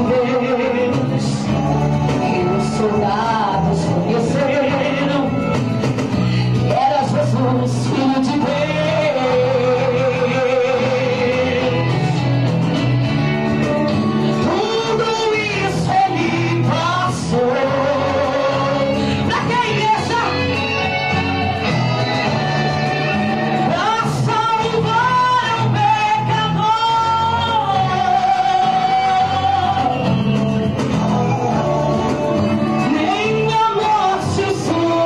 de Deus, que os soldados conheceram, que era Jesus, Filho de Deus. Tudo isso ele passou. Pra que, igreja? Pra salvar o pecador. Nem a morte sucumbiu,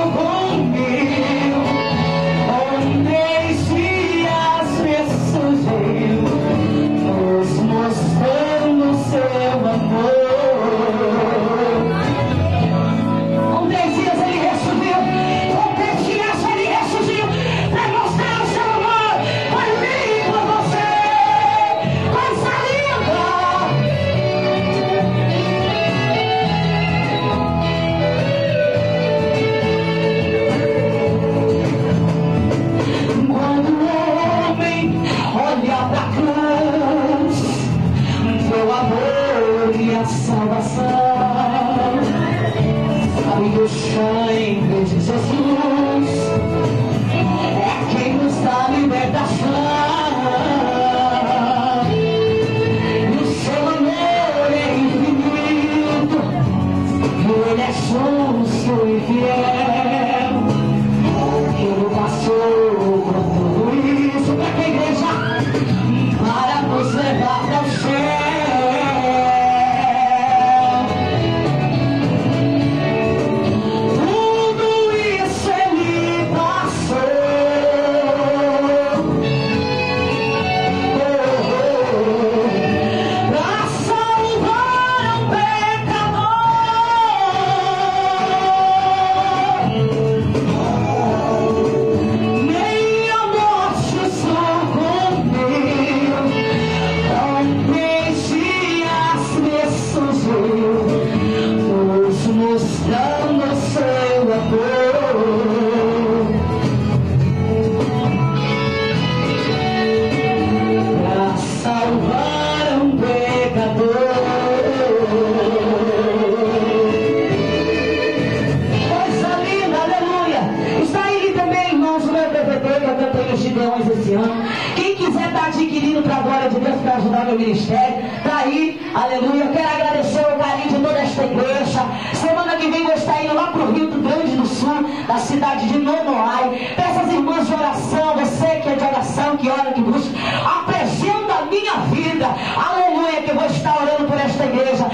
ou Messias ressurgiu, nos mostrando seu amor. Com 3 dias ele ressurgiu, com 3 dias ele ressurgiu, para mostrar o seu amor por mim e por você. Coisa linda! Quando o homem olha para a cruz, vê o amor e a salvação. Sabe o sangue de Jesus é quem nos dá libertação. E o seu amor é infinito, e ele é justo e fiel. Ele passou por tudo isso. Para que, igreja? Para nos levar para o céu. Tudo isso ele passou. Para salvar o pecador. Nem a morte sucumbiu, o Messias ressurgiu, nos mostrando seu amor. Para salvar um pecador. Coisa linda, aleluia. Está aí também, irmãos, o meu DVD que eu cantei os Gideões esse ano. Quem quiser estar adquirindo para a glória de Deus, para ajudar meu ministério, está aí, aleluia. Eu quero agradecer o carinho de toda esta igreja. Semana que vem vou estar indo lá para o Rio Grande do Sul, da cidade de Nonoai. Peço às irmãs de oração, você que é de oração, que ora, que busca, apresenta a minha vida, aleluia, que eu vou estar orando por esta igreja.